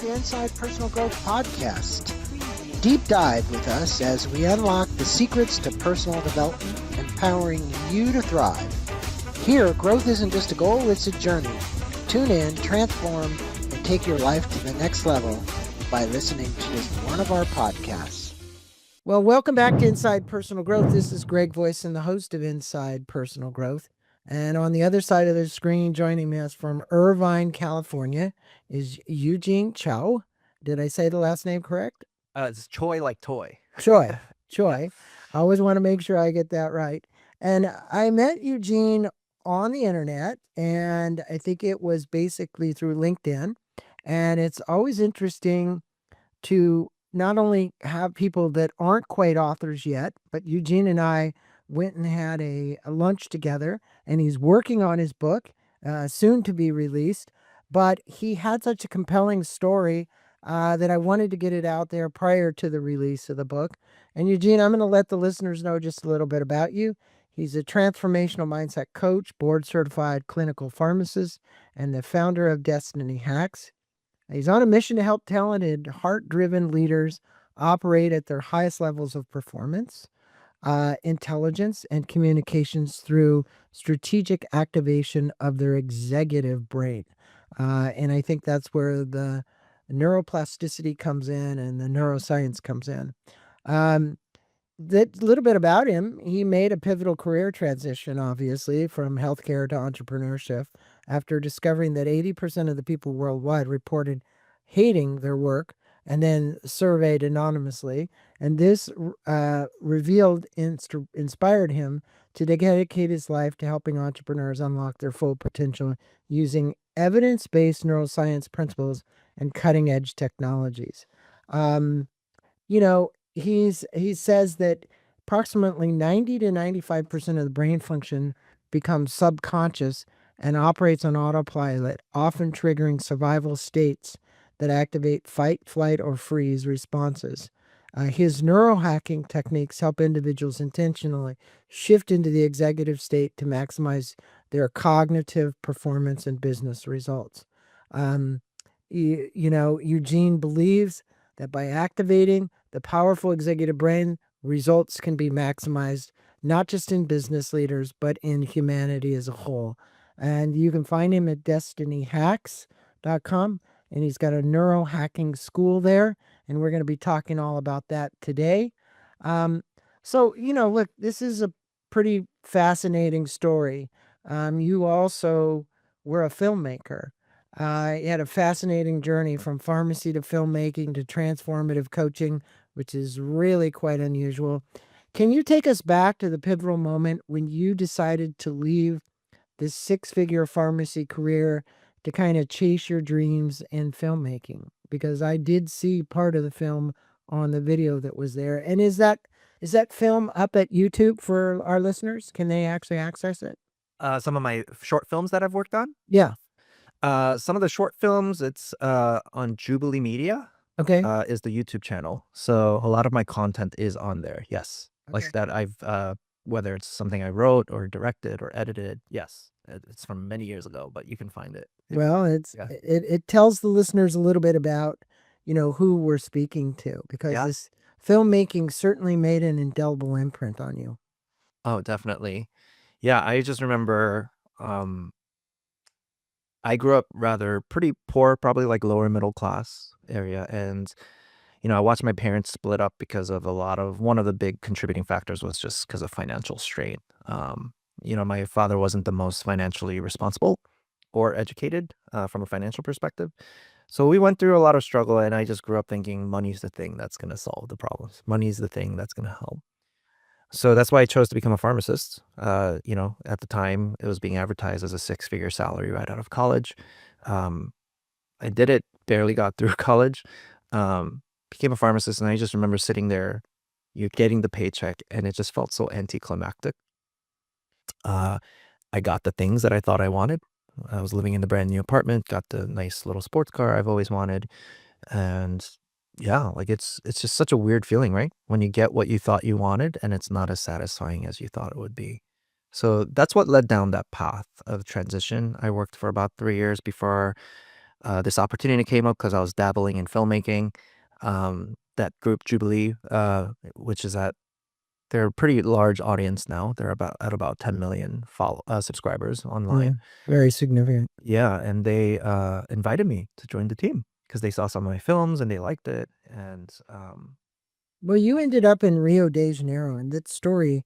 to Inside Personal Growth Podcast. Deep dive with us as we unlock the secrets to personal development, empowering you to thrive. Here, growth isn't just a goal, it's a journey. Tune in, transform, and take your life to the next level by listening to just one of our podcasts. Well, welcome back to Inside Personal Growth. This is Greg Voisen, the host of Inside Personal Growth. And on the other side of the screen, joining us from Irvine, California, is Eugene Choi. Did I say the last name correct? It's Choi like toy. Choi. I always want to make sure I get that right. And I met Eugene on the internet, and I think it was basically through LinkedIn. And it's always interesting to not only have people that aren't quite authors yet, but Eugene and I went and had a lunch together, and he's working on his book, soon to be released. But he had such a compelling story that I wanted to get it out there prior to the release of the book. And Eugene, I'm going to let the listeners know just a little bit about you. He's a transformational mindset coach, board certified clinical pharmacist, and the founder of Destiny Hacks. He's on a mission to help talented, heart-driven leaders operate at their highest levels of performance, intelligence, and communications through strategic activation of their executive brain. And I think that's where the neuroplasticity comes in and the neuroscience comes in. That little bit about him, he made a pivotal career transition, obviously, from healthcare to entrepreneurship after discovering that 80% of the people worldwide reported hating their work and then surveyed anonymously. And this inspired him to dedicate his life to helping entrepreneurs unlock their full potential using evidence-based neuroscience principles and cutting-edge technologies. He says that approximately 90 to 95% of the brain function becomes subconscious and operates on autopilot, often triggering survival states that activate fight, flight, or freeze responses. His neurohacking techniques help individuals intentionally shift into the executive state to maximize their cognitive performance and business results. Eugene believes that by activating the powerful executive brain, results can be maximized, not just in business leaders, but in humanity as a whole. And you can find him at destinyhacks.com, and he's got a neurohacking school there, and we're going to be talking all about that today. Look, this is a pretty fascinating story. You also were a filmmaker. You had a fascinating journey from pharmacy to filmmaking to transformative coaching, which is really quite unusual. Can you take us back to the pivotal moment when you decided to leave this six-figure pharmacy career to kind of chase your dreams in filmmaking? Because I did see part of the film on the video that was there. And is that film up at YouTube for our listeners? Can they actually access it? Some of my short films that I've worked on. Yeah. Some of the short films, it's on Jubilee Media. Okay. Is the YouTube channel. So a lot of my content is on there. Yes. Okay. Like that I've whether it's something I wrote or directed or edited. Yes. It's from many years ago, but you can find it. Well, it tells the listeners a little bit about, who we're speaking to, because this filmmaking certainly made an indelible imprint on you. Oh, definitely. Yeah, I just remember I grew up rather pretty poor, probably like lower middle class area. And, I watched my parents split up because of one of the big contributing factors was just because of financial strain. My father wasn't the most financially responsible or educated from a financial perspective. So we went through a lot of struggle, and I just grew up thinking money's the thing that's going to solve the problems. Money's the thing that's going to help. So that's why I chose to become a pharmacist. At the time it was being advertised as a six-figure salary right out of college. I did it, barely got through college, became a pharmacist, and I just remember sitting there, you're getting the paycheck, and it just felt so anticlimactic. I got the things that I thought I wanted. I was living in the brand new apartment, got the nice little sports car I've always wanted. And yeah, like it's just such a weird feeling, right? When you get what you thought you wanted and it's not as satisfying as you thought it would be. So that's what led down that path of transition. I worked for about 3 years before This opportunity came up because I was dabbling in filmmaking. That group Jubilee, which is at they're a pretty large audience now. They're about 10 million subscribers Yeah, online. very significant. Yeah, and they invited me to join the team because they saw some of my films and they liked it. And Well, you ended up in Rio de Janeiro, and that story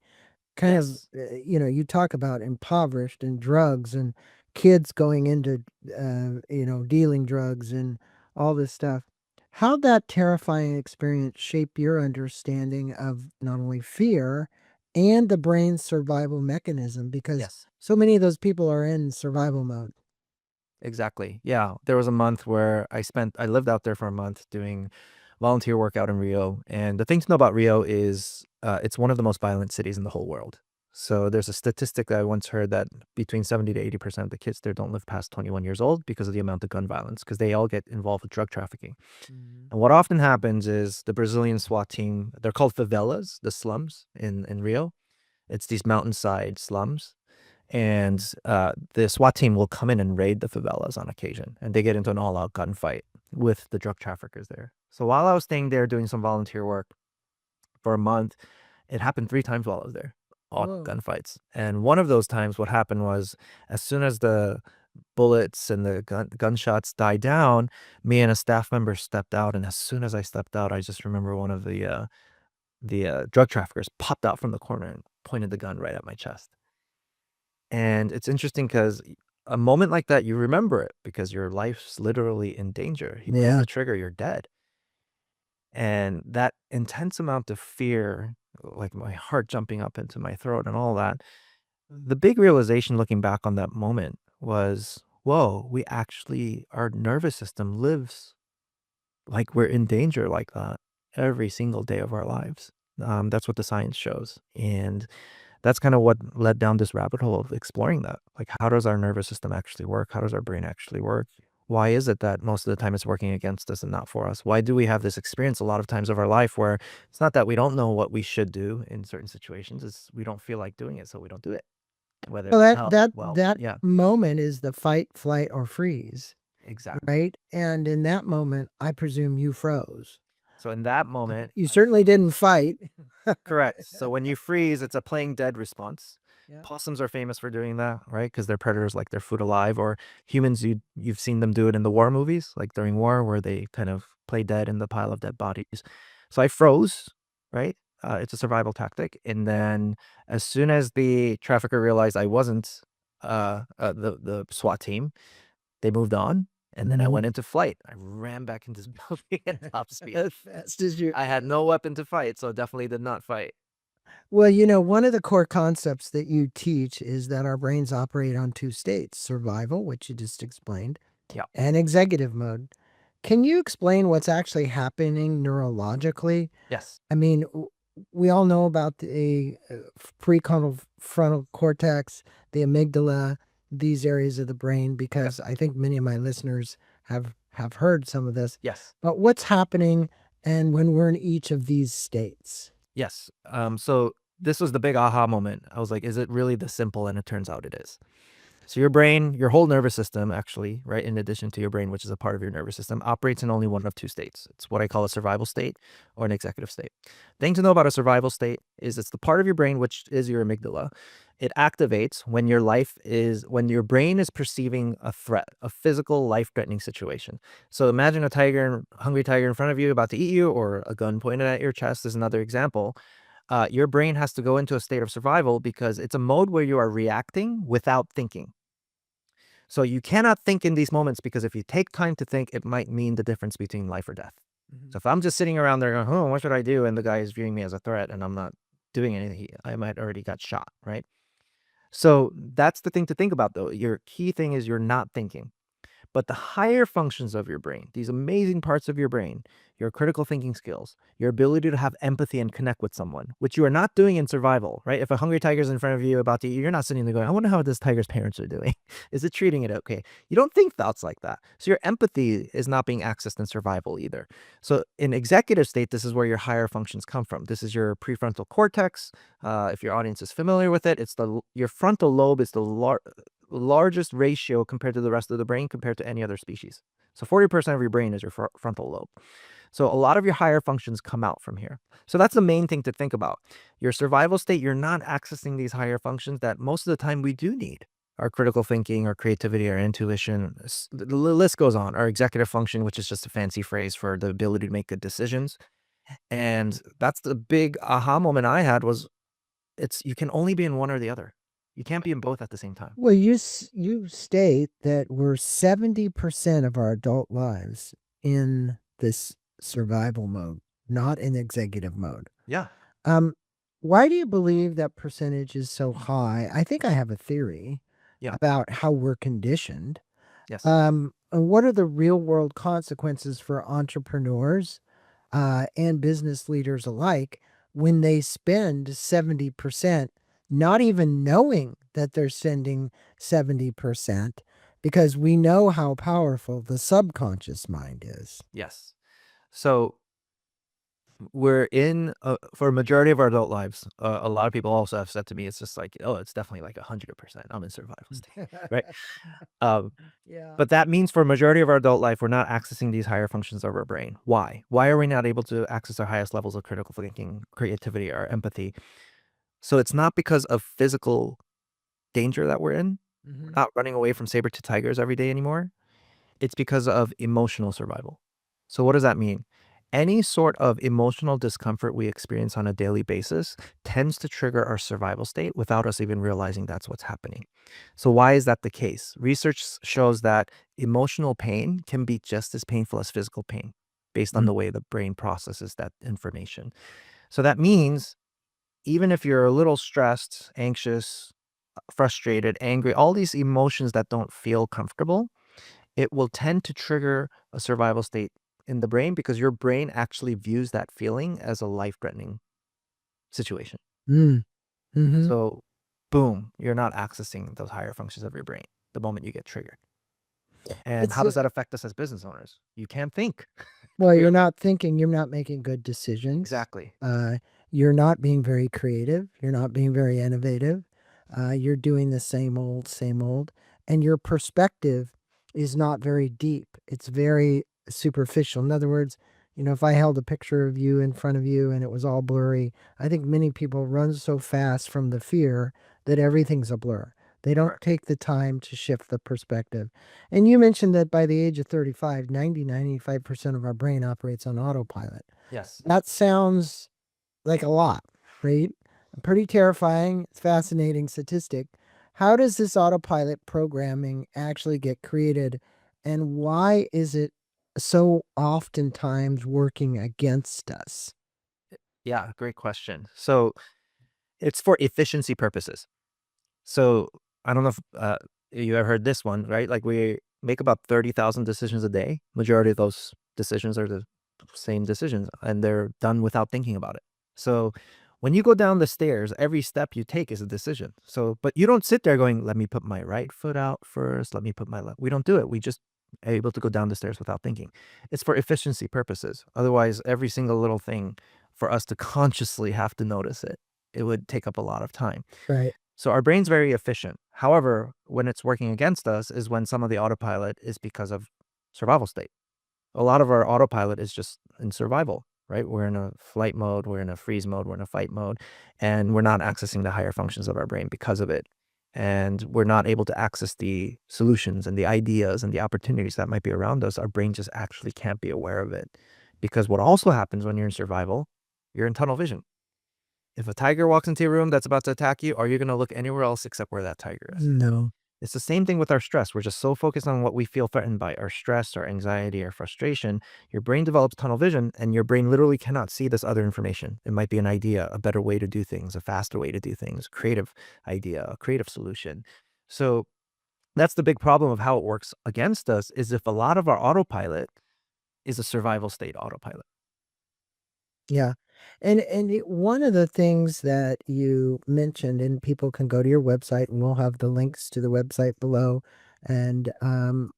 kind of, yes, you talk about impoverished and drugs and kids going into, dealing drugs and all this stuff. How'd that terrifying experience shape your understanding of not only fear and the brain's survival mechanism? Because yes. so many of those people are in survival mode. Exactly. Yeah. There was a month where I lived out there for a month doing volunteer work out in Rio. And the thing to know about Rio is it's one of the most violent cities in the whole world. So there's a statistic that I once heard that between 70 to 80% of the kids there don't live past 21 years old because of the amount of gun violence, because they all get involved with drug trafficking. Mhm. And what often happens is the Brazilian SWAT team, they're called favelas, the slums in Rio. It's these mountainside slums, and the SWAT team will come in and raid the favelas on occasion, and they get into an all-out gunfight with the drug traffickers there. So while I was staying there doing some volunteer work for a month, it happened 3 times while I was there, all Whoa. gunfights. And one of those times, what happened was, as soon as the bullets and the gunshots died down, me and a staff member stepped out, and as soon as I stepped out, I just remember one of the drug traffickers popped out from the corner and pointed the gun right at my chest. And it's interesting because a moment like that, you remember it because your life's literally in danger. He pulls Yeah. the trigger, you're dead. And that intense amount of fear, like my heart jumping up into my throat and all that, the big realization looking back on that moment was, whoa, our nervous system lives like we're in danger like that every single day of our lives. That's what the science shows. And that's kind of what led down this rabbit hole of exploring that. Like, how does our nervous system actually work? How does our brain actually work? Why is it that most of the time it's working against us and not for us? Why do we have this experience a lot of times of our life where it's not that we don't know what we should do in certain situations, it's we don't feel like doing it, so we don't do it. Whether Well, it's that health, that well, that yeah, moment is the fight, flight, or freeze, exactly. right? And in that moment, I presume you froze. So in that moment, You I certainly froze. didn't fight. Correct. So when you freeze, it's a playing dead response. Yeah. Possums are famous for doing that, right? Because they're predators like their food alive. Or humans, you've seen them do it in the war movies, like during war, where they kind of play dead in the pile of dead bodies. So I froze, right? It's a survival tactic. And then as soon as the trafficker realized I wasn't the SWAT team, they moved on. And then I Mhm. went into flight. I ran back into this building at top speed. As fast as you. I had no weapon to fight, so definitely did not fight. Well, one of the core concepts that you teach is that our brains operate on two states: survival, which you just explained, Yeah. and executive mode. Can you explain what's actually happening neurologically? Yes. I mean, we all know about the prefrontal frontal cortex, the amygdala, these areas of the brain, Yep. because I think many of my listeners have heard some of this. Yes. But what's happening, and when we're in each of these states? Yes. So this was the big aha moment. I was like, is it really this simple? And it turns out it is. So your brain, your whole nervous system, actually, right, in addition to your brain, which is a part of your nervous system, operates in only one of two states. It's what I call a survival state or an executive state. Thing to know about a survival state is it's the part of your brain which is your amygdala. It activates when your brain is perceiving a threat, a physical, life-threatening situation. So imagine a hungry tiger in front of you about to eat you, or a gun pointed at your chest is another example. Your brain has to go into a state of survival because it's a mode where you are reacting without thinking. So you cannot think in these moments because if you take time to think, it might mean the difference between life or death. Mhm. So if I'm just sitting around there going, oh, what should I do? And the guy is viewing me as a threat and I'm not doing anything, I might already got shot, right? So that's the thing to think about though. Your key thing is you're not thinking. But the higher functions of your brain, these amazing parts of your brain, your critical thinking skills, your ability to have empathy and connect with someone, which you are not doing in survival, right? If a hungry tiger is in front of you about to eat, you're not sitting there going, I wonder how this tiger's parents are doing. Is it treating it okay? You don't think thoughts like that. So your empathy is not being accessed in survival either. So in executive state, this is where your higher functions come from. This is your prefrontal cortex. If your audience is familiar with it, your frontal lobe is the largest ratio compared to the rest of the brain compared to any other species. So 40% of your brain is your frontal lobe. So a lot of your higher functions come out from here. So that's the main thing to think about. Your survival state, you're not accessing these higher functions that most of the time we do need. Our critical thinking, our creativity, our intuition, the list goes on. Our executive function, which is just a fancy phrase for the ability to make good decisions. And that's the big aha moment I had was you can only be in one or the other. You can't be in both at the same time. Well, you state that we're 70% of our adult lives in this survival mode, not in executive mode. Yeah. Um, why do you believe that percentage is so high? I think I have a theory Yeah. about how we're conditioned. Yes. And what are the real world consequences for entrepreneurs and business leaders alike when they spend 70%, not even knowing that they're spending 70%, because we know how powerful the subconscious mind is. Yes. So we're in for a majority of our adult lives. A lot of people also have said to me, it's just like, oh, it's definitely like 100%. I'm in survival state, right? Um, Yeah. but that means for a majority of our adult life, we're not accessing these higher functions of our brain. Why? Why are we not able to access our highest levels of critical thinking, creativity, or empathy? So it's not because of physical danger that we're in. We're Hmm. not running away from saber-tooth tigers every day anymore. It's because of emotional survival. So what does that mean? Any sort of emotional discomfort we experience on a daily basis tends to trigger our survival state without us even realizing that's what's happening. So why is that the case? Research shows that emotional pain can be just as painful as physical pain based on the way the brain processes that information. So that means even if you're a little stressed, anxious, frustrated, angry, all these emotions that don't feel comfortable, it will tend to trigger a survival state in the brain because your brain actually views that feeling as a life-threatening situation. Mm. Hmm. So, boom, you're not accessing those higher functions of your brain the moment you get triggered. And It's how does that affect us as business owners? You can't think. Well, You're you're not thinking, you're not making good decisions. exactly. You're not being very creative. You're not being very innovative. You're doing the same old. And your perspective is not very deep. It's very superficial. In other words, if I held a picture of you in front of you and it was all blurry, I think many people run so fast from the fear that everything's a blur. They don't Correct. take the time to shift the perspective. And you mentioned that by the age of 35, 95% of our brain operates on autopilot. Yes. That sounds like a lot, right? A pretty terrifying, fascinating statistic. How does this autopilot programming actually get created, and why is it so oftentimes working against us? Yeah, great question. So, it's for efficiency purposes. So, I don't know if, you ever heard this one, right? Like, we make about 30,000 decisions a day. Majority of those decisions are the same decisions, and they're done without thinking about it. So, when you go down the stairs, every step you take is a decision. So but you don't sit there going, "Let me put my right foot out first. Let me put my left." We don't do it. We just are able to go down the stairs without thinking. It's for efficiency purposes. Otherwise, every single little thing for us to consciously have to notice it, it would take up a lot of time. Right. So our brain's very efficient. However, when it's working against us is when some of the autopilot is because of survival state. A lot of our autopilot is just in survival, right? We're in a flight mode, we're in a freeze mode, we're in a fight mode, and we're not accessing the higher functions of our brain because of it. And we're not able to access the solutions and the ideas and the opportunities that might be around us. Our brain just actually can't be aware of it. Because what also happens when you're in survival, you're in tunnel vision. If a tiger walks into your room that's about to attack you, are you going to look anywhere else except where that tiger is? No. It's the same thing with our stress. We're just so focused on what we feel threatened by, our stress, our anxiety, our frustration. Your brain develops tunnel vision, and your brain literally cannot see this other information. It might be an idea, a better way to do things, a faster way to do things, creative idea, a creative solution. So that's the big problem of how it works against us is if a lot of our autopilot is a survival state autopilot. Yeah. One of the things that you mentioned, and people can go to your website, and we'll have the links to the website below. And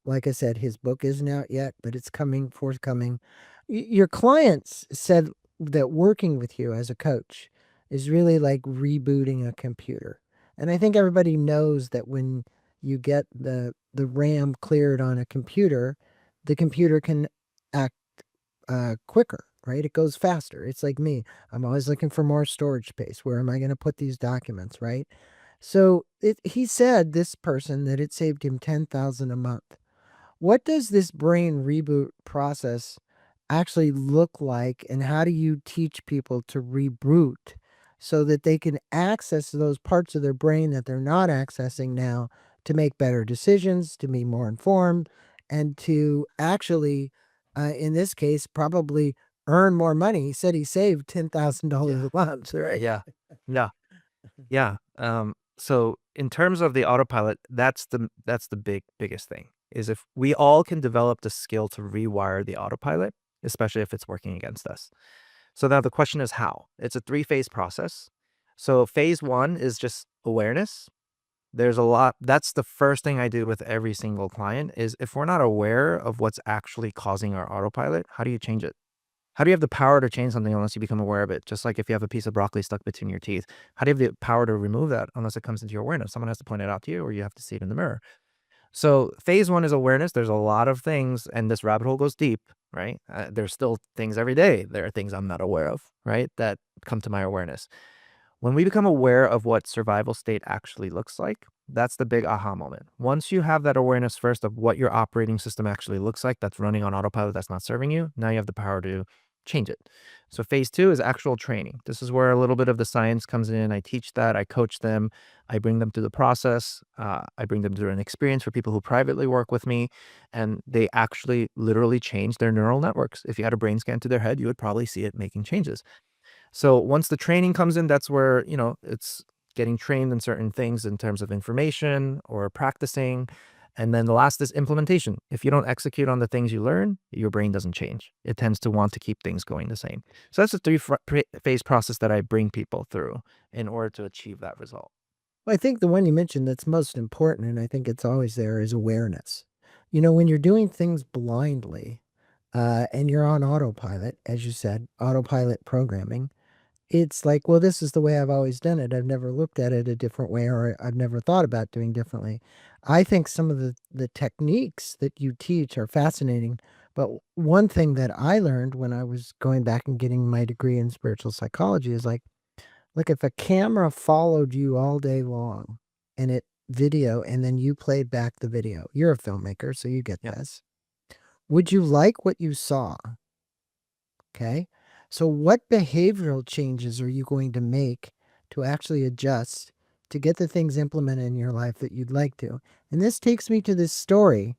like I said, his book isn't out yet, but it's coming, forthcoming. Your clients said that working with you as a coach is really like rebooting a computer. And I think everybody knows that when you get the RAM cleared on a computer, the computer can act quicker, right? It goes faster. It's like me. I'm always looking for more storage space. Where am I going to put these documents, right? So he said, this person, that it saved him 10,000 a month. What does this brain reboot process actually look like, and how do you teach people to reboot so that they can access those parts of their brain that they're not accessing now to make better decisions, to be more informed, and to actually, in this case, probably earn more money? He said he saved $10,000 Yeah. a month, right? Yeah. Yeah. Yeah. So in terms of the autopilot, that's the biggest thing is if we all can develop the skill to rewire the autopilot, especially if it's working against us. So now the question is how? It's a three-phase process. So phase one is just awareness. There's a lot. That's the first thing I do with every single client is if we're not aware of what's actually causing our autopilot, how do you change it? How do you have the power to change something unless you become aware of it? Just like if you have a piece of broccoli stuck between your teeth, how do you have the power to remove that unless it comes into your awareness? Someone has to point it out to you or you have to see it in the mirror. So phase one is awareness. There's a lot of things, and this rabbit hole goes deep, right? There's still things every day. There are things I'm not aware of, right? That come to my awareness. When we become aware of what survival state actually looks like, that's the big aha moment. Once you have that awareness first of what your operating system actually looks like, that's running on autopilot, that's not serving you, now you have the power to change it. So phase two is actual training. This is where a little bit of the science comes in. I teach that, I coach them, I bring them through the process, I bring them through an experience for people who privately work with me, and they actually literally change their neural networks. If you had a brain scan to their head, you would probably see it making changes. So once the training comes in, that's where, it's getting trained in certain things in terms of information or practicing. And then the last is implementation. If you don't execute on the things you learn, your brain doesn't change. It tends to want to keep things going the same. So that's a three-phase process that I bring people through in order to achieve that result. Well, I think the one you mentioned that's most important, and I think it's always there, is awareness. When you're doing things blindly, and you're on autopilot, as you said, autopilot programming, it's like, well, this is the way I've always done it. I've never looked at it a different way, or I've never thought about doing differently. I think some of the techniques that you teach are fascinating. But one thing that I learned when I was going back and getting my degree in spiritual psychology is like, look, if a camera followed you all day long and it video, and then you played back the video, you're a filmmaker, so you get Yeah. this. Would you like what you saw? Okay. So, what behavioral changes are you going to make to actually adjust to get the things implemented in your life that you'd like to? And this takes me to this story.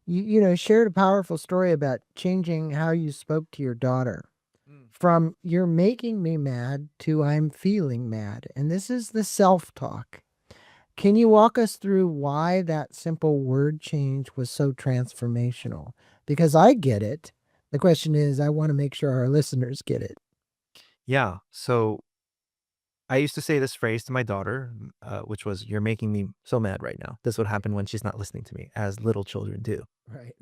You shared a powerful story about changing how you spoke to your daughter Mm. from "you're making me mad" to "I'm feeling mad." And this is the self talk. Can you walk us through why that simple word change was so transformational? Because I get it. The question is, I want to make sure our listeners get it. Yeah. So I used to say this phrase to my daughter, which was, "You're making me so mad right now." This would happen when she's not listening to me, as little children do. Right.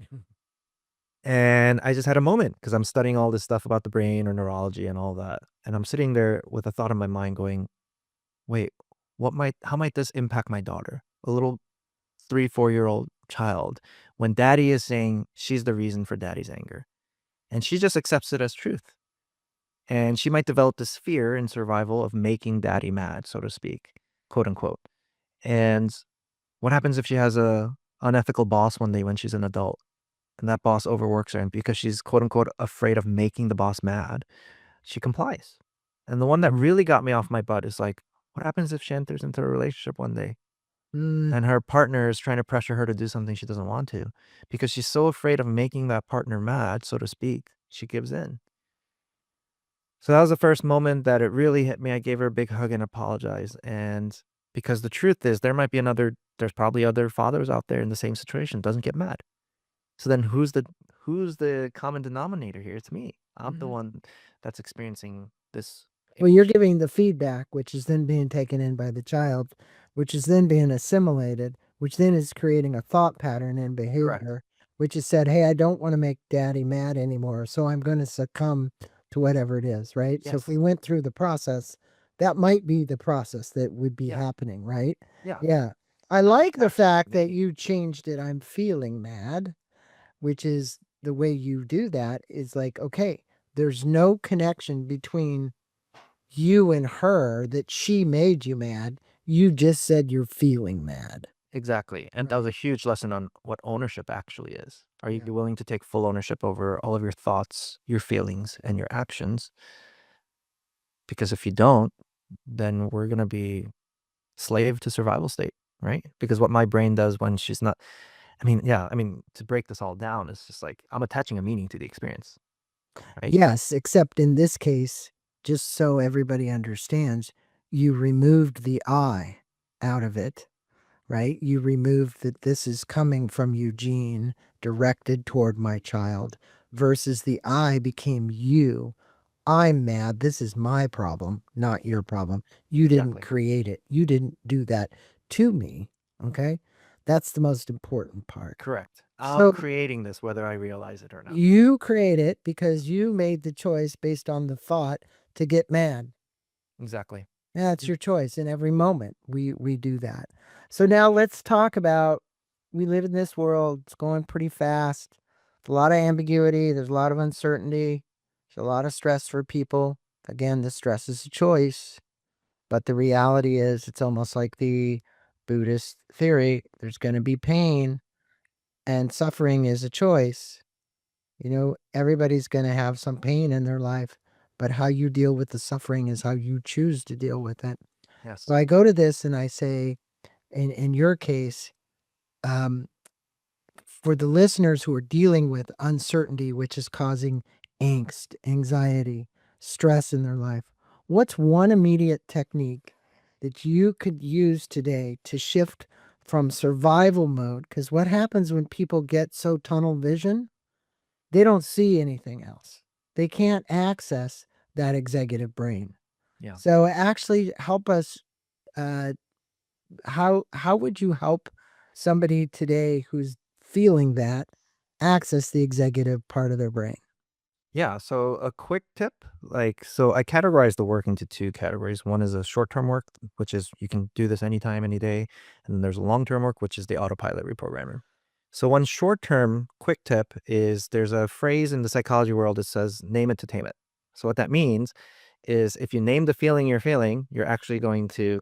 And I just had a moment because I'm studying all this stuff about the brain or neurology and all that. And I'm sitting there with a thought in my mind going, wait, how might this impact my daughter? A little 3, 4-year-old child when daddy is saying she's the reason for daddy's anger. And she just accepts it as truth. And she might develop this fear in survival of making daddy mad, so to speak, quote unquote. And what happens if she has a unethical boss one day when she's an adult? And that boss overworks her, and because she's quote unquote afraid of making the boss mad, she complies. And the one that really got me off my butt is like, what happens if she enters into a relationship one day Mm. and her partner is trying to pressure her to do something she doesn't want to because she's so afraid of making that partner mad, so to speak, she gives in. So that was the first moment that it really hit me. I gave her a big hug and apologized. And because the truth is, there's probably other fathers out there in the same situation, doesn't get mad. So then who's the common denominator here? It's me. I'm the Mhm. one that's experiencing this Well, you're emotion. giving the feedback, which is then being taken in by the child, which is then being assimilated, which then is creating a thought pattern and Correct. behavior, which is said, hey, I don't want to make daddy mad anymore, so I'm going to succumb to whatever it is, right? So if we Yes. went through the process, that might be the process that would be Yeah. happening, right? Yeah. Yeah. I Not like the attachment. fact that Making. you changed it. I'm feeling mad, which is the way you do that is like, okay, there's no connection between you and her that she made you mad. You just said you're feeling mad. Exactly. And that was a Right. huge lesson on what ownership actually is. Are you Yeah. willing to take full ownership over all of your thoughts, your feelings, and your actions? Because if you don't, then we're going to be slave to survival state, right? Because what my brain does when she's not, I mean, yeah, I mean, to break this all down, it's just like I'm attaching a meaning to the experience, right? Yes, except in this case, just so everybody understands, you removed the I out of it, right? You removed that this is coming from Eugene directed toward my child versus the I became you. I'm mad. This is my problem, not your problem. You didn't Exactly. create it. You didn't do that to me. Okay. That's the most important part. Correct. I'm So creating this whether I realize it or not. you create it because you made the choice based on the thought to get mad. Exactly. Yeah, it's Mm. your choice. In every moment, we do that. So now let's talk about we live in this world. It's going pretty fast. There's a lot of ambiguity. There's a lot of uncertainty. There's a lot of stress for people. Again, the stress is a choice, but the reality is it's almost like the Buddhist theory. There's going to be pain, and suffering is a choice. You know, everybody's going to have some pain in their life, but how you deal with the suffering is how you choose to deal with it. So Yes. I go to this and I say, in your case, um, for the listeners who are dealing with uncertainty, which is causing angst, anxiety, stress in their life, what's one immediate technique that you could use today to shift from survival mode? Because what happens when people get so tunnel vision? They don't see anything else. They can't access that executive brain. Yeah. So actually help us uh, how would you help somebody today who's feeling that access the executive part of their brain? Yeah, so a quick tip, so I categorize the work into two categories. One is a short-term work, which is you can do this anytime, any day, and then there's a long-term work, which is the autopilot reprogrammer. So one short-term quick tip is there's a phrase in the psychology world that says name it to tame it. So what that means is if you name the feeling you're feeling, you're actually going to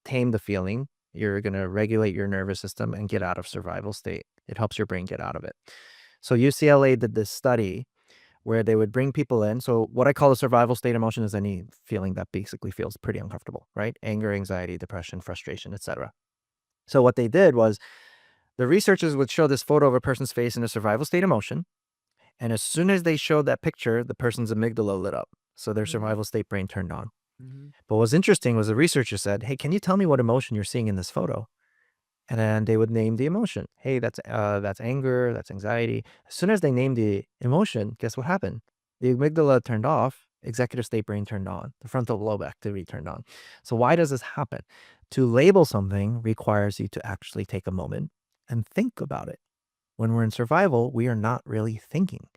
tame the feeling. You're going to regulate your nervous system and get out of survival state. It helps your brain get out of it. So UCLA did this study where they would bring people in. So what I call a survival state emotion is any feeling that basically feels pretty uncomfortable, right? Anger, anxiety, depression, frustration, etc. So what they did was the researchers would show this photo of a person's face in a survival state emotion, and as soon as they showed that picture, the person's amygdala lit up. So their Mhm, survival state brain turned on. mhm, But what's interesting was the researcher said, "Hey, can you tell me what emotion you're seeing in this photo?" And then they would name the emotion. Hey, that's anger, that's anxiety. As soon as they named the emotion, guess what happened? The amygdala turned off, executive state brain turned on, the frontal lobe activity turned on. So why does this happen? To label something requires you to actually take a moment and think about it. When we're in survival, we are not really thinking.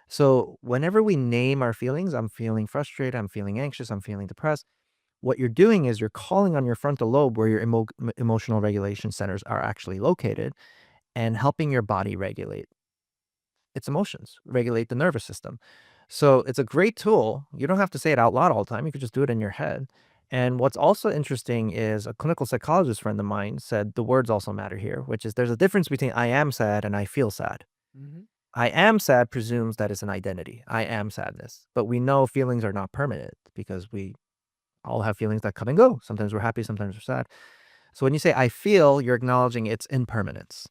So whenever we name our feelings, I'm feeling frustrated, I'm feeling anxious, I'm feeling depressed, what you're doing is you're calling on your frontal lobe where your emotional regulation centers are actually located and helping your body regulate its emotions, regulate the nervous system. So it's a great tool. You don't have to say it out loud all the time. You could just do it in your head. And what's also interesting is a clinical psychologist friend of mine said the words also matter here, which is there's a difference between I am sad and I feel sad. mhm. I am sad presumes that it's an identity. I am sadness. But we know feelings are not permanent because we all have feelings that come and go. Sometimes we're happy, sometimes we're sad. So when you say I feel, you're acknowledging its impermanence,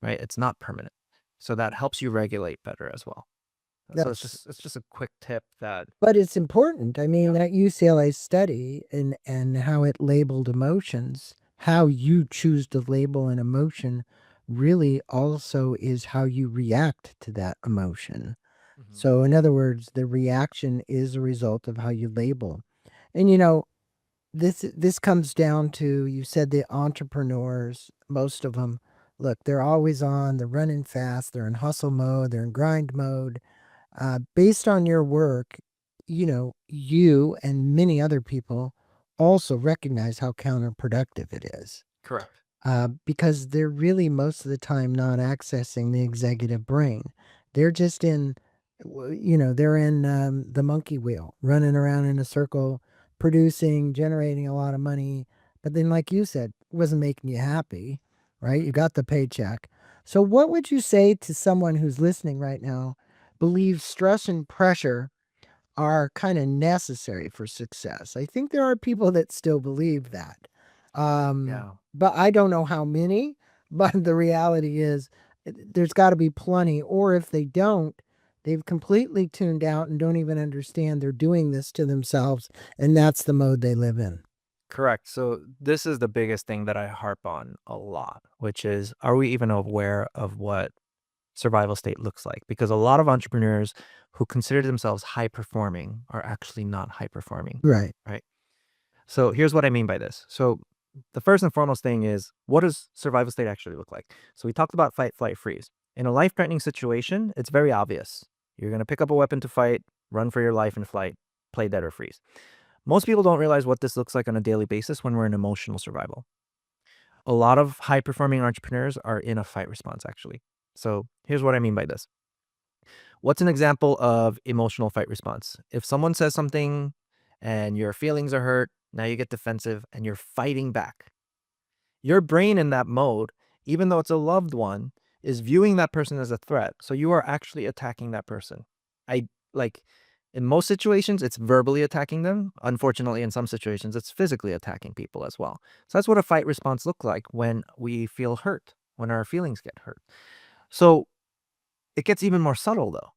right? It's not permanent. So that helps you regulate better as well. So That's it's just a quick tip that But it's important. I mean, yeah. that UCLA study and how it labeled emotions, how you choose to label an emotion really also is how you react to that emotion. Mhm. So in other words, the reaction is a result of how you label. And this comes down to you said the entrepreneurs, most of them, look, they're always on, they're running fast, they're in hustle mode, they're in grind mode. Based on your work, you and many other people also recognize how counterproductive it is. Correct. because they're really most of the time not accessing the executive brain. They're just in, they're in the monkey wheel, running around in a circle, producing, generating a lot of money. But then, like you said, it wasn't making you happy, right? You got the paycheck. So, what would you say to someone who's listening right now, believes stress and pressure are kind of necessary for success? I think there are people that still believe that. Yeah. But I don't know how many. But the reality is, there's got to be plenty. Or if they don't, they've completely tuned out and don't even understand they're doing this to themselves. And that's the mode they live in. Correct. So this is the biggest thing that I harp on a lot, which is, are we even aware of what survival state looks like? Because a lot of entrepreneurs who consider themselves high performing are actually not high performing, Right. right? So here's what I mean by this. So the first and foremost thing is, what does survival state actually look like? So we talked about fight, flight, freeze. In a life-threatening situation, it's very obvious. You're going to pick up a weapon to fight, run for your life in flight, play dead or freeze. Most people don't realize what this looks like on a daily basis when we're in emotional survival. A lot of high-performing entrepreneurs are in a fight response, actually. So here's what I mean by this. What's an example of emotional fight response? If someone says something and your feelings are hurt, now you get defensive and you're fighting back. Your brain in that mode, even though it's a loved one, is viewing that person as a threat. So you are actually attacking that person. I like in most situations, it's verbally attacking them. Unfortunately, in some situations, it's physically attacking people as well. So that's what a fight response looks like when we feel hurt, when our feelings get hurt. So it gets even more subtle though.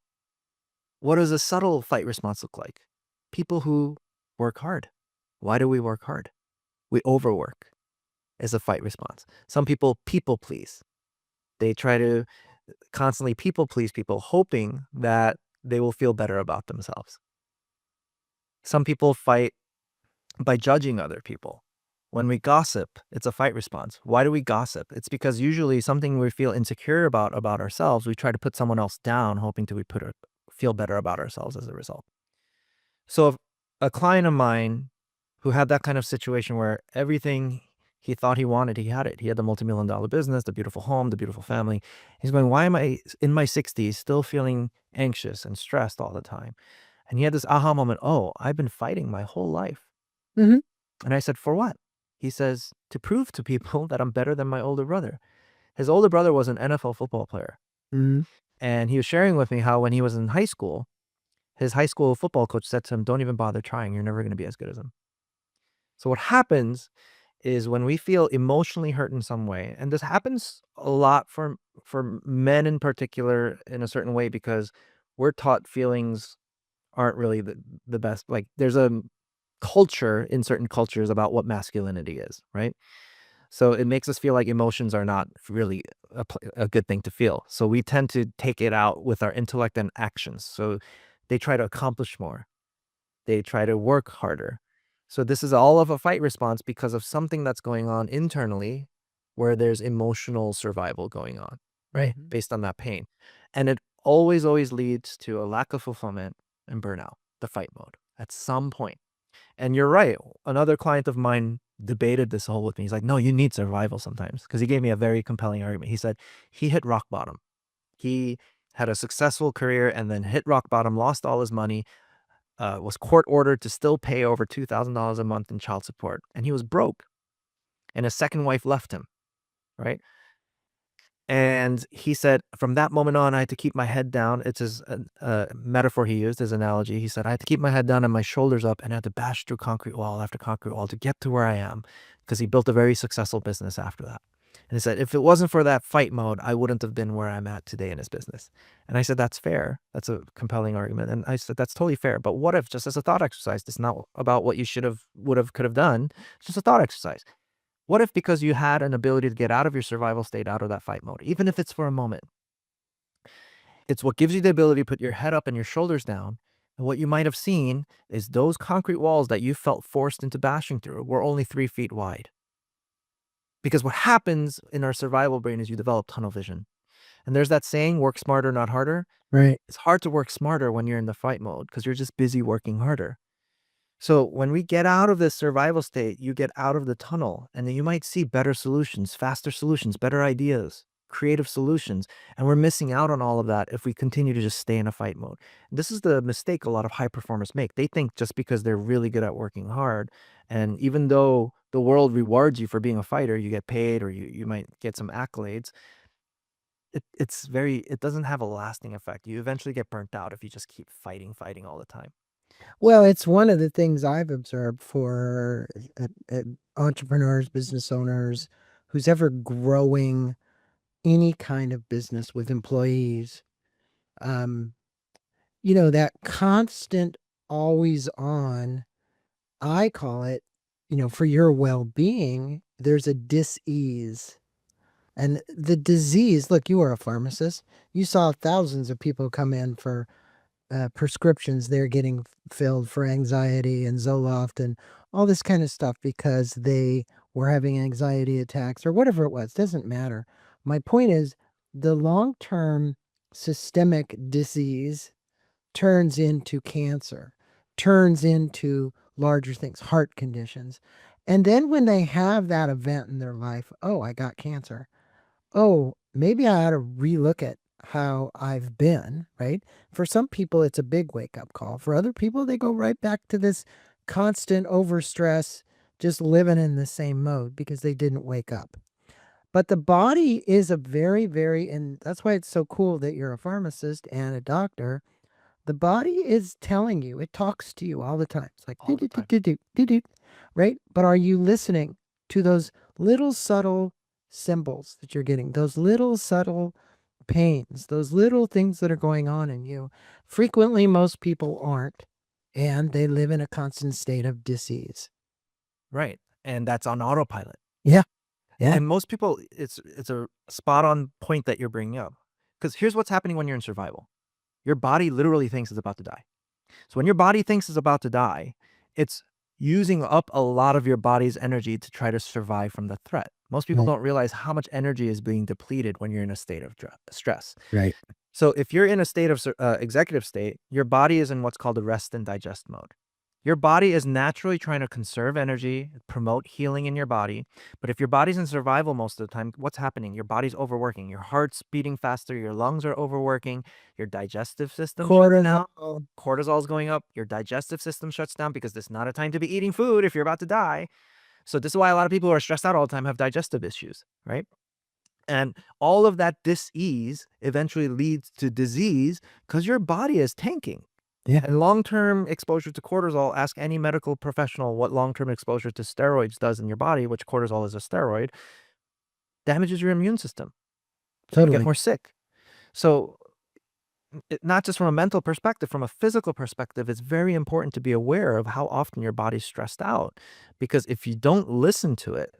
What does a subtle fight response look like? People who work hard. Why do we work hard? We overwork as a fight response. Some people please. They try to constantly people please people, hoping that they will feel better about themselves. Some people fight by judging other people. When we gossip, it's a fight response. Why do we gossip? It's because usually something we feel insecure about ourselves, we try to put someone else down, hoping to feel better about ourselves as a result. So if a client of mine who had that kind of situation where everything he thought he wanted, he had it. He had the multi-million-dollar business, the beautiful home, the beautiful family. He's going, why am I in my 60s still feeling anxious and stressed all the time? And he had this aha moment. Oh, I've been fighting my whole life. Mm-hmm. And I said, for what? He says, to prove to people that I'm better than my older brother. His older brother was an NFL football player. Mm-hmm. And he was sharing with me how when he was in high school, his high school football coach said to him, don't even bother trying. You're never going to be as good as him. So what happens is when we feel emotionally hurt in some way, and this happens a lot for men in particular in a certain way, because we're taught feelings aren't really the best. Like there's a culture in certain cultures about what masculinity is, right? So it makes us feel like emotions are not really a good thing to feel. So we tend to take it out with our intellect and actions. So they try to accomplish more. They try to work harder. So this is all of a fight response because of something that's going on internally where there's emotional survival going on, right? Mm-hmm. Based on that pain. And it always leads to a lack of fulfillment and burnout, the fight mode at some point. And you're right. Another client of mine debated this whole with me. He's like, no, you need survival sometimes. Because he gave me a very compelling argument. He said he hit rock bottom. He had a successful career and then hit rock bottom, lost all his money, was court ordered to still pay over $2,000 a month in child support. And he was broke. And his second wife left him, right? And he said, from that moment on, I had to keep my head down. It's his metaphor he used, his analogy. He said, I had to keep my head down and my shoulders up, and I had to bash through concrete wall after concrete wall to get to where I am, because he built a very successful business after that. And he said, if it wasn't for that fight mode, I wouldn't have been where I'm at today in his business. And I said, that's fair. That's a compelling argument. And I said, that's totally fair. But what if, just as a thought exercise, it's not about what you should have, would have, could have done. It's just a thought exercise. What if, because you had an ability to get out of your survival state, out of that fight mode, even if it's for a moment, it's what gives you the ability to put your head up and your shoulders down. And what you might have seen is those concrete walls that you felt forced into bashing through were only 3 feet wide. Because what happens in our survival brain is you develop tunnel vision. And there's that saying, work smarter, not harder. Right. It's hard to work smarter when you're in the fight mode because you're just busy working harder. So when we get out of this survival state, you get out of the tunnel, and then you might see better solutions, faster solutions, better ideas, creative solutions. And we're missing out on all of that if we continue to just stay in a fight mode. This is the mistake a lot of high performers make. They think just because they're really good at working hard, and even though the world rewards you for being a fighter, you get paid or you might get some accolades, it doesn't have a lasting effect. You eventually get burnt out if you just keep fighting all the time. Well, it's one of the things I've observed for entrepreneurs, business owners, who's ever growing any kind of business with employees. Um, that constant, always on, I call it, for your well being, there's a dis-ease. And the disease, look, you are a pharmacist. You saw thousands of people come in for prescriptions they're getting filled for anxiety and Zoloft and all this kind of stuff because they were having anxiety attacks or whatever it was. Doesn't matter. My point is the long term systemic disease turns into cancer, turns into larger things, heart conditions. And then when they have that event in their life, oh, I got cancer. Oh, maybe I ought to relook at how I've been, right? For some people, it's a big wake up call. For other people, they go right back to this constant overstress, just living in the same mode because they didn't wake up. But the body is a very, very, and that's why it's so cool that you're a pharmacist and a doctor. The body is telling you, it talks to you all the time. It's like, All do, the do, do, time. do, do, do, do, right? But are you listening to those little subtle symbols that you're getting, those little subtle pains, those little things that are going on in you? Frequently, most people aren't, and they live in a constant state of disease. Right. And that's on autopilot. Yeah. Yeah. And most people, it's a spot on point that you're bringing up. Because here's what's happening when you're in survival. Your body literally thinks it's about to die. So when your body thinks it's about to die, it's using up a lot of your body's energy to try to survive from the threat. Most people Right. don't realize how much energy is being depleted when you're in a state of stress. Right. So if you're in a state of executive state, your body is in what's called a rest and digest mode. Your body is naturally trying to conserve energy, promote healing in your body. But if your body's in survival most of the time, what's happening? Your body's overworking. Your heart's beating faster. Your lungs are overworking. Your digestive system shuts down. Cortisol. Cortisol's going up. Your digestive system shuts down because this is not a time to be eating food if you're about to die. So this is why a lot of people who are stressed out all the time have digestive issues, right? And all of that dis-ease eventually leads to disease because your body is tanking. Yeah. And long-term exposure to cortisol, ask any medical professional what long-term exposure to steroids does in your body, which cortisol is a steroid, damages your immune system. You get Totally. more sick. So not just from a mental perspective, from a physical perspective, it's very important to be aware of how often your body's stressed out. Because if you don't listen to it,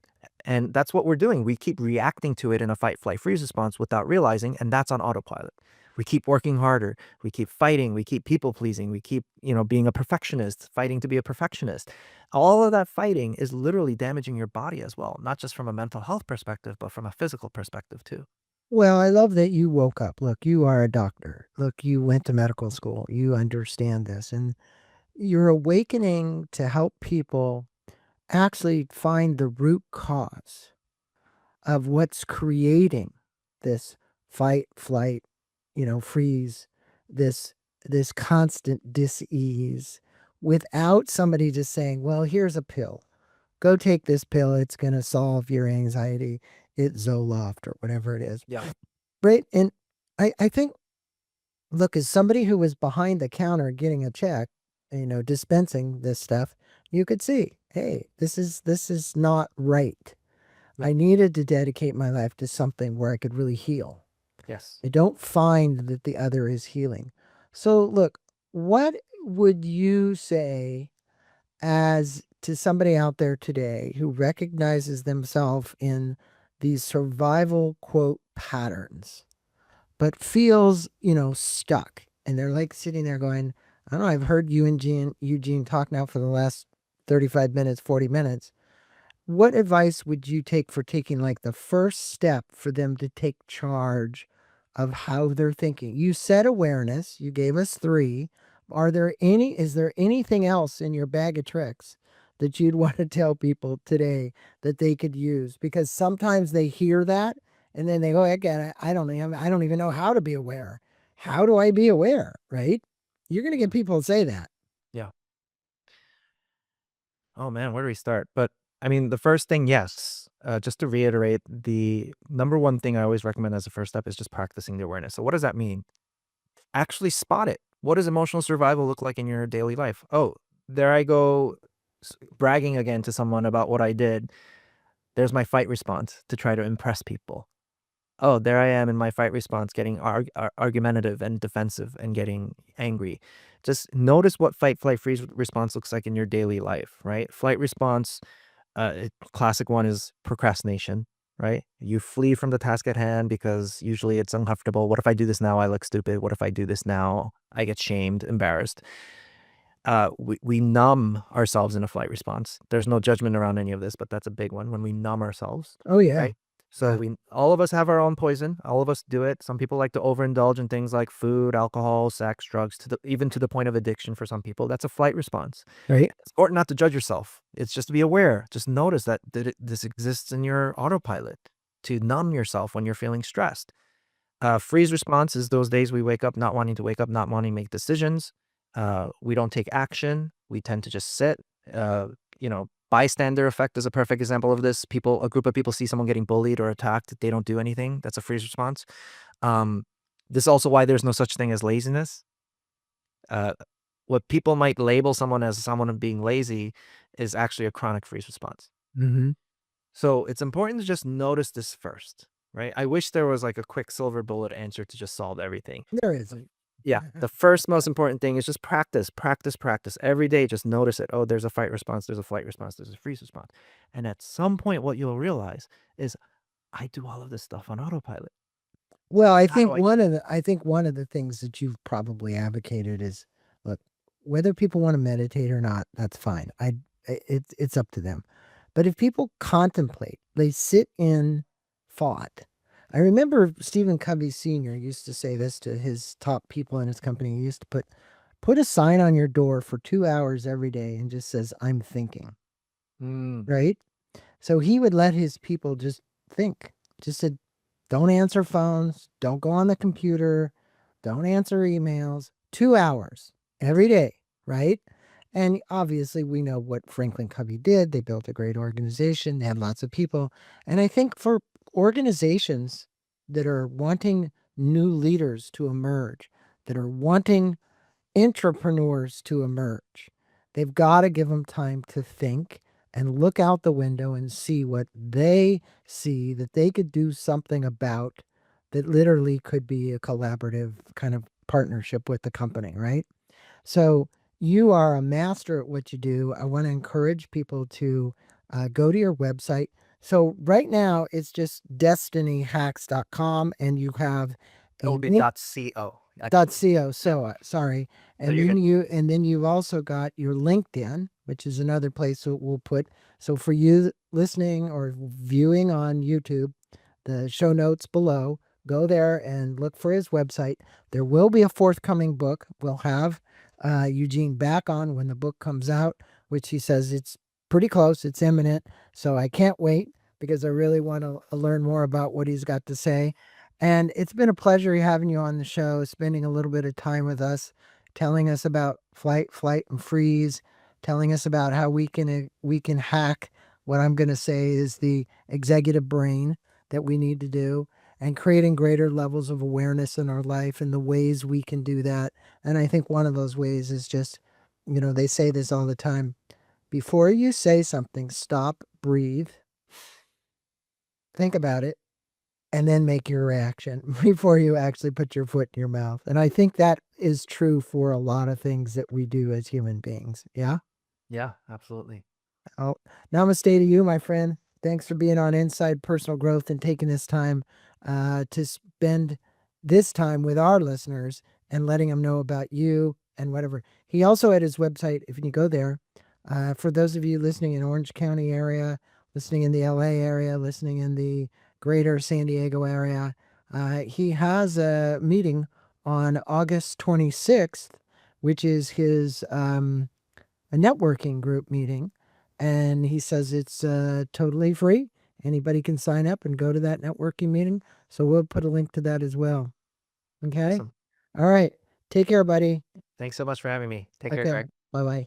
and that's what we're doing, we keep reacting to it in a fight, flight, freeze response without realizing, and that's on autopilot. We keep working harder, we keep fighting, we keep people pleasing, we keep, being a perfectionist, fighting to be a perfectionist. All of that fighting is literally damaging your body as well, not just from a mental health perspective, but from a physical perspective too. Well, I love that you woke up. Look, you are a doctor. Look, you went to medical school. You understand this. And you're awakening to help people actually find the root cause of what's creating this fight, flight, freeze, this constant dis-ease without somebody just saying, well, here's a pill. Go take this pill. It's going to solve your anxiety. It's Zoloft or whatever it is. Yeah. Right. And I think, look, as somebody who was behind the counter getting a check, dispensing this stuff, you could see, hey, this is not right. Yep. I needed to dedicate my life to something where I could really heal. Yes. I don't find that the other is healing. So look, what would you say as to somebody out there today who recognizes themselves in these survival quote patterns, but feels, stuck? And they're like sitting there going, I don't know, I've heard you and Eugene talk now for the last 35 minutes, 40 minutes. What advice would you take for taking like the first step for them to take charge of how they're thinking? You said awareness, you gave us three, Is there anything else in your bag of tricks that you'd want to tell people today that they could use? Because sometimes they hear that and then they go, again, I don't even know how to be aware. How do I be aware? Right? You're going to get people to say that. Yeah. Oh man, where do we start? But I mean, the first thing, yes, just to reiterate, the number one thing I always recommend as a first step is just practicing the awareness. So, what does that mean? Actually spot it. What does emotional survival look like in your daily life? Oh, there I go bragging again to someone about what I did. There's my fight response to try to impress people. Oh, there I am in my fight response getting argumentative and defensive and getting angry. Just notice what fight, flight, freeze response looks like in your daily life, right? Flight response, classic one is procrastination, right? You flee from the task at hand because usually it's uncomfortable. What if I do this now? I look stupid. What if I do this now? I get shamed, embarrassed. We numb ourselves in a flight response. There's no judgment around any of this, but that's a big one when we numb ourselves, Oh, yeah. right? So Yeah. we all of us have our own poison. All of us do it. Some people like to overindulge in things like food, alcohol, sex, drugs, even to the point of addiction for some people. That's a flight response. Right. It's important not to judge yourself. It's just to be aware. Just notice that this exists in your autopilot to numb yourself when you're feeling stressed. Freeze response is those days we wake up not wanting to wake up, not wanting to make decisions. We don't take action. We tend to just sit. Uh, bystander effect is a perfect example of this. A group of people see someone getting bullied or attacked. They don't do anything. That's a freeze response. Um, this is also why there's no such thing as laziness. Uh, what people might label someone as someone being lazy is actually a chronic freeze response. Mm-hmm. So it's important to just notice this first, right? I wish there was like a quick silver bullet answer to just solve everything. There isn't. Yeah, the first most important thing is just practice, practice, practice. Every day, just notice it. Oh, there's a fight response, there's a flight response, there's a freeze response. And at some point, what you'll realize is I do all of this stuff on autopilot. Well, How do I? I think one of the things that you've probably advocated is, look, whether people want to meditate or not, that's fine. It's up to them. But if people contemplate, they sit in thought. I remember Stephen Covey Sr. used to say this to his top people in his company. He used to put a sign on your door for 2 hours every day and just says, "I'm thinking." Mm, Right? So he would let his people just think. Just said, don't answer phones, don't go on the computer, don't answer emails. 2 hours every day, right? And obviously, we know what Franklin Covey did. They built a great organization, they had lots of people. And I think for organizations that are wanting new leaders to emerge, that are wanting entrepreneurs to emerge. They've got to give them time to think and look out the window and see what they see that they could do something about that literally could be a collaborative kind of partnership with the company, right? So you are a master at what you do. I want to encourage people to go to your website. So right now it's just destinyhacks.com and you have it a will be link .co actually. .co. Yeah. So sorry, No, you're good. and then you've also got your LinkedIn, which is another place that we'll put. So for you listening or viewing on YouTube, the show notes below. Go there and look for his website. There will be a forthcoming book. We'll have Eugene back on when the book comes out, which he says it's pretty close, it's imminent. So I can't wait because I really want to learn more about what he's got to say. And it's been a pleasure having you on the show, spending a little bit of time with us, telling us about flight, and freeze, telling us about how we can hack what I'm going to say is the executive brain that we need to do and creating greater levels of awareness in our life and the ways we can do that. And I think one of those ways is just, they say this all the time. Before you say something, stop, breathe, think about it, and then make your reaction before you actually put your foot in your mouth. And I think that is true for a lot of things that we do as human beings. Yeah. Yeah, absolutely. Oh, namaste to you, my friend. Thanks for being on Inside Personal Growth and taking this time to spend this time with our listeners and letting them know about you and whatever. He also had his website, if you go there, for those of you listening in Orange County area, listening in the LA area, listening in the greater San Diego area, he has a meeting on August 26th which is his a networking group meeting. And he says it's totally free. Anybody can sign up and go to that networking meeting. So we'll put a link to that as well. Okay. Awesome. All right. Take care, buddy. Thanks so much for having me. Take care, Okay. Greg. Bye bye.